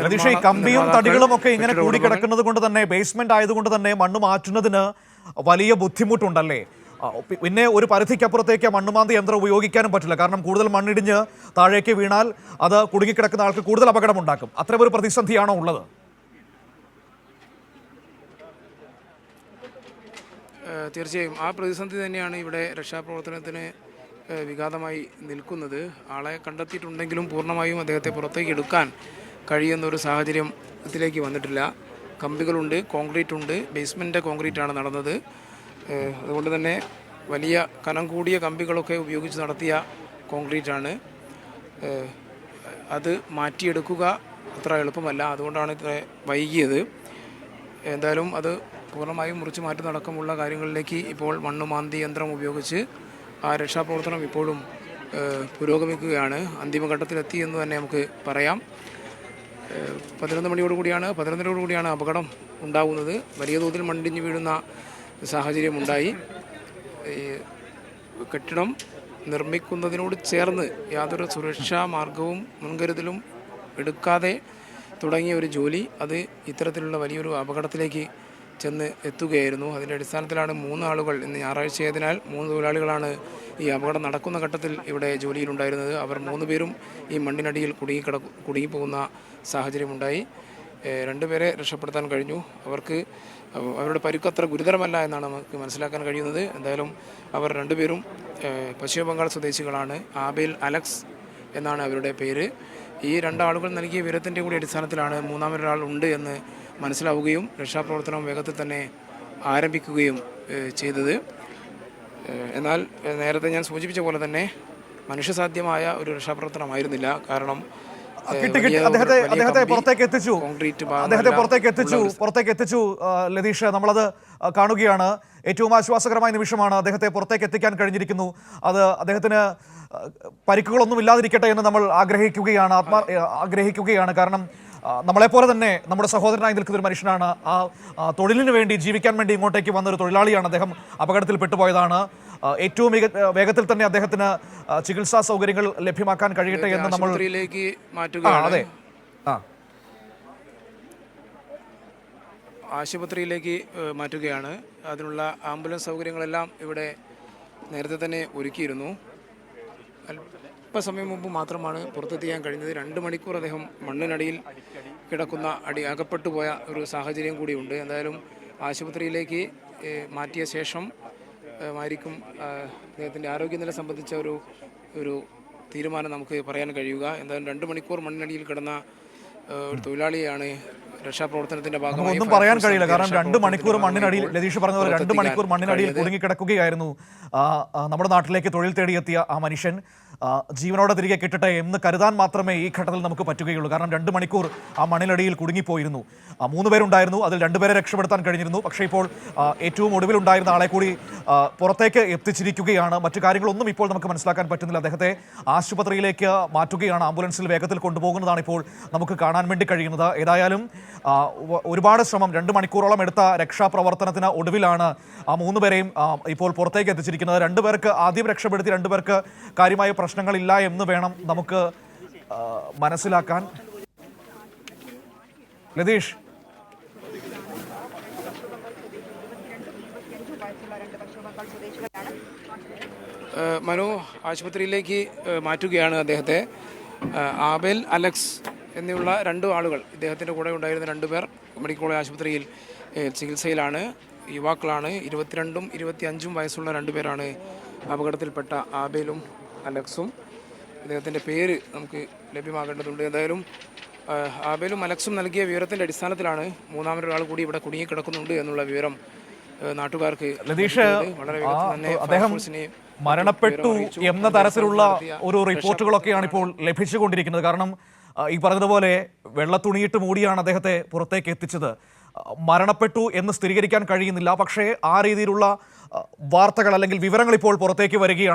രതീഷ്, ഈ കമ്പിയും തടികളും ഒക്കെ ഇങ്ങനെ കൂടിക്കിടക്കുന്നത് കൊണ്ട് തന്നെ, ബേസ്മെന്റ് ആയതുകൊണ്ട് തന്നെ മണ്ണ് മാറ്റുന്നതിന് വലിയ ബുദ്ധിമുട്ടുണ്ടല്ലേ? പിന്നെ ഒരു പരിധിക്കപ്പുറത്തേക്ക് മണ്ണുമാന്തി യന്ത്രം ഉപയോഗിക്കാനും പറ്റില്ല. കാരണം കൂടുതൽ മണ്ണിടിഞ്ഞ് താഴേക്ക് വീണാൽ അത് കുടുങ്ങിക്കിടക്കുന്ന ആൾക്ക് കൂടുതൽ അപകടമുണ്ടാക്കും. അത്തരം ഒരു പ്രതിസന്ധിയാണോ ഉള്ളത്? തീർച്ചയായും ആ പ്രതിസന്ധി തന്നെയാണ് ഇവിടെ രക്ഷാപ്രവർത്തനത്തിന് വിഘാതമായി നിൽക്കുന്നത്. ആളെ കണ്ടെത്തിയിട്ടുണ്ടെങ്കിലും പൂർണ്ണമായും അദ്ദേഹത്തെ പുറത്തേക്ക് എടുക്കാൻ കഴിയുന്ന ഒരു സാഹചര്യത്തിലേക്ക് വന്നിട്ടില്ല. കമ്പികളുണ്ട്, കോൺക്രീറ്റ് ഉണ്ട്, ബേസ്മെൻ്റ് കോൺക്രീറ്റാണ് നടന്നത്. അതുകൊണ്ട് തന്നെ വലിയ കനം കൂടിയ കമ്പികളൊക്കെ ഉപയോഗിച്ച് നടത്തിയ കോൺക്രീറ്റാണ്. അത് മാറ്റിയെടുക്കുക അത്ര എളുപ്പമല്ല, അതുകൊണ്ടാണ് ഇത്ര വൈകിയത്. എന്തായാലും അത് പൂർണ്ണമായും മുറിച്ച് മാറ്റുന്നതടക്കമുള്ള കാര്യങ്ങളിലേക്ക് ഇപ്പോൾ മണ്ണുമാന്തി യന്ത്രം ഉപയോഗിച്ച് ആ രക്ഷാപ്രവർത്തനം ഇപ്പോഴും പുരോഗമിക്കുകയാണ്. അന്തിമഘട്ടത്തിലെത്തി എന്ന് തന്നെ നമുക്ക് പറയാം. 11 മണിയോടുകൂടിയാണ് അപകടം ഉണ്ടാകുന്നത്. വലിയ തോതിൽ മണ്ണിടിഞ്ഞ് വീഴുന്ന സാഹചര്യമുണ്ടായി. കെട്ടിടം നിർമ്മിക്കുന്നതിനോട് ചേർന്ന് യാതൊരു സുരക്ഷാ മാർഗവും മുൻകരുതലും എടുക്കാതെ തുടങ്ങിയ ഒരു ജോലി അത് ഇത്തരത്തിലുള്ള വലിയൊരു അപകടത്തിലേക്ക് ചെന്ന് എത്തുകയായിരുന്നു. അതിൻ്റെ അടിസ്ഥാനത്തിലാണ് 3 ആളുകൾ, ഇന്ന് ഞായറാഴ്ചയായതിനാൽ 3 തൊഴിലാളികളാണ് ഈ അപകടം നടക്കുന്ന ഘട്ടത്തിൽ ഇവിടെ ജോലിയിലുണ്ടായിരുന്നത്. അവർ 3 പേരും ഈ മണ്ണിനടിയിൽ കുടുങ്ങിപ്പോകുന്ന സാഹചര്യമുണ്ടായി. 2 പേരെ രക്ഷപ്പെടുത്താൻ കഴിഞ്ഞു. അവരുടെ പരിക്കത്ര ഗുരുതരമല്ല എന്നാണ് നമുക്ക് മനസ്സിലാക്കാൻ കഴിയുന്നത്. എന്തായാലും അവർ 2 പേരും പശ്ചിമ ബംഗാൾ സ്വദേശികളാണ്. ആബേൽ അലക്സ് എന്നാണ് അവരുടെ പേര്. ഈ 2 ആളുകൾ നൽകിയ വിവരത്തിൻ്റെ കൂടി അടിസ്ഥാനത്തിലാണ് 3-മൊരാൾ ഉണ്ട് എന്ന് മനസ്സിലാവുകയും രക്ഷാപ്രവർത്തനം വേഗത്തിൽ തന്നെ ആരംഭിക്കുകയും ചെയ്തത്. എന്നാൽ നേരത്തെ ഞാൻ സൂചിപ്പിച്ച പോലെ തന്നെ മനുഷ്യസാധ്യമായ ഒരു രക്ഷാപ്രവർത്തനമായിരുന്നില്ല. കാരണം അദ്ദേഹത്തെ പുറത്തേക്ക് എത്തിച്ചു ലതീഷ്, നമ്മളത് കാണുകയാണ്. ഏറ്റവും ആശ്വാസകരമായ നിമിഷമാണ്. അദ്ദേഹത്തെ പുറത്തേക്ക് എത്തിക്കാൻ കഴിഞ്ഞിരിക്കുന്നു. അത് അദ്ദേഹത്തിന് പരിക്കുകളൊന്നും ഇല്ലാതിരിക്കട്ടെ എന്ന് നമ്മൾ ആഗ്രഹിക്കുകയാണ്. കാരണം നമ്മളെപ്പോലെ തന്നെ നമ്മുടെ സഹോദരനായി നിൽക്കുന്ന ഒരു മനുഷ്യനാണ്. ആ തൊഴിലിന് വേണ്ടി, ജീവിക്കാൻ വേണ്ടി ഇങ്ങോട്ടേക്ക് വന്നൊരു തൊഴിലാളിയാണ്. അദ്ദേഹം അപകടത്തിൽ പെട്ടുപോയതാണ്. ഏറ്റവും വേഗത്തിൽ തന്നെ അദ്ദേഹത്തിന് ചികിത്സാ സൗകര്യങ്ങൾ ലഭ്യമാക്കാൻ കഴിയട്ടെ എന്ന് നമ്മൾ ആശുപത്രിയിലേക്ക് മാറ്റുകയാണ്. അതിനുള്ള ആംബുലൻസ് സൗകര്യങ്ങളെല്ലാം ഇവിടെ നേരത്തെ തന്നെ ഒരുക്കിയിരുന്നു. അല്പസമയം മുമ്പ് മാത്രമാണ് പുറത്തെത്തിക്കാൻ കഴിഞ്ഞത്. 2 മണിക്കൂർ അദ്ദേഹം മണ്ണിനടിയിൽ കിടക്കുന്ന അകപ്പെട്ടു പോയ ഒരു സാഹചര്യം കൂടിയുണ്ട്. എന്തായാലും ആശുപത്രിയിലേക്ക് മാറ്റിയ ശേഷം ആയിരിക്കും അദ്ദേഹത്തിൻ്റെ ആരോഗ്യനില സംബന്ധിച്ച ഒരു തീരുമാനം നമുക്ക് പറയാൻ കഴിയുക. എന്തായാലും 2 മണിക്കൂർ മണ്ണിനടിയിൽ കിടന്ന ഒരു തൊഴിലാളിയാണ് രക്ഷാപ്രവർത്തനത്തിന്റെ ഭാഗമായി ഒന്നും പറയാൻ കഴിയില്ല. കാരണം 2 മണിക്കൂർ മണ്ണിനടിയിൽ, ലതീഷ് പറഞ്ഞ പോലെ 2 മണിക്കൂർ മണ്ണിനടിയിൽ കുടുങ്ങിക്കിടക്കുകയായിരുന്നു. നമ്മുടെ നാട്ടിലേക്ക് തൊഴിൽ തേടിയെത്തിയ ആ മനുഷ്യൻ ജീവനോടെ തിരികെ കിട്ടട്ടെ എന്ന് കരുതാൻ മാത്രമേ ഈ ഘട്ടത്തിൽ നമുക്ക് പറ്റുകയുള്ളൂ. കാരണം 2 മണിക്കൂർ ആ മണ്ണിനടിയിൽ കുടുങ്ങിപ്പോയിരുന്നു. 3 പേരുണ്ടായിരുന്നു, അതിൽ 2 പേരെ രക്ഷപ്പെടുത്താൻ കഴിഞ്ഞിരുന്നു. പക്ഷേ ഇപ്പോൾ ഏറ്റവും ഒടുവിലുണ്ടായിരുന്ന ആളെ കൂടി പുറത്തേക്ക് എത്തിച്ചിരിക്കുകയാണ്. മറ്റു കാര്യങ്ങളൊന്നും ഇപ്പോൾ നമുക്ക് മനസ്സിലാക്കാൻ പറ്റുന്നില്ല. അദ്ദേഹത്തെ ആശുപത്രിയിലേക്ക് മാറ്റുകയാണ്. ആംബുലൻസിൽ വേഗത്തിൽ കൊണ്ടുപോകുന്നതാണ് ഇപ്പോൾ നമുക്ക് കാണാൻ വേണ്ടി കഴിയുന്നത്. ഏതായാലും ഒരുപാട് ശ്രമം, 2 മണിക്കൂറോളം എടുത്ത രക്ഷാപ്രവർത്തനത്തിന് ഒടുവിലാണ് ആ 3 പേരെയും ഇപ്പോൾ പുറത്തേക്ക് എത്തിച്ചിരിക്കുന്നത്. 2 പേർക്ക് ആദ്യം രക്ഷപ്പെടുത്തി, 2 പേർക്ക് കാര്യമായ പ്രശ്നങ്ങളില്ല എന്ന് വേണം നമുക്ക് മനസ്സിലാക്കാൻ. ലതീഷ്, മനു ആശുപത്രിയിലേക്ക് മാറ്റുകയാണ് അദ്ദേഹത്തെ. ആബേൽ അലക്സ് എന്നുള്ള 2 ആളുകൾ, ഇദ്ദേഹത്തിൻ്റെ കൂടെ ഉണ്ടായിരുന്ന 2 പേർ മെഡിക്കൽ കോളേജ് ആശുപത്രിയിൽ ചികിത്സയിലാണ്. യുവാക്കളാണ്. 22ഉം 25ഉം വയസ്സുള്ള 2 പേരാണ് അപകടത്തിൽപ്പെട്ട ആബേലും അലക്സും. അദ്ദേഹത്തിൻ്റെ പേര് നമുക്ക് ലഭ്യമാകേണ്ടതുണ്ട്. എന്തായാലും ആബേലും അലക്സും നൽകിയ വിവരത്തിൻ്റെ അടിസ്ഥാനത്തിലാണ് 3-മൊരാൾ കൂടി ഇവിടെ കുടുങ്ങിക്കിടക്കുന്നുണ്ട് എന്നുള്ള വിവരം നാട്ടുകാർക്ക്. ലതീഷ്, അദ്ദേഹം മരണപ്പെട്ടു എന്ന തരത്തിലുള്ള ഒരു റിപ്പോർട്ടുകളൊക്കെയാണ് ഇപ്പോൾ ലഭിച്ചുകൊണ്ടിരിക്കുന്നത്. കാരണം ഈ പറഞ്ഞതുപോലെ വെള്ളത്തുണിയിട്ട് മൂടിയാണ് അദ്ദേഹത്തെ പുറത്തേക്ക് എത്തിച്ചത്. മരണപ്പെട്ടു എന്ന് സ്ഥിരീകരിക്കാൻ കഴിയുന്നില്ല. പക്ഷേ ആ രീതിയിലുള്ള വാർത്തകൾ അല്ലെങ്കിൽ വിവരങ്ങൾ ഇപ്പോൾ പുറത്തേക്ക് വരികയാണ്.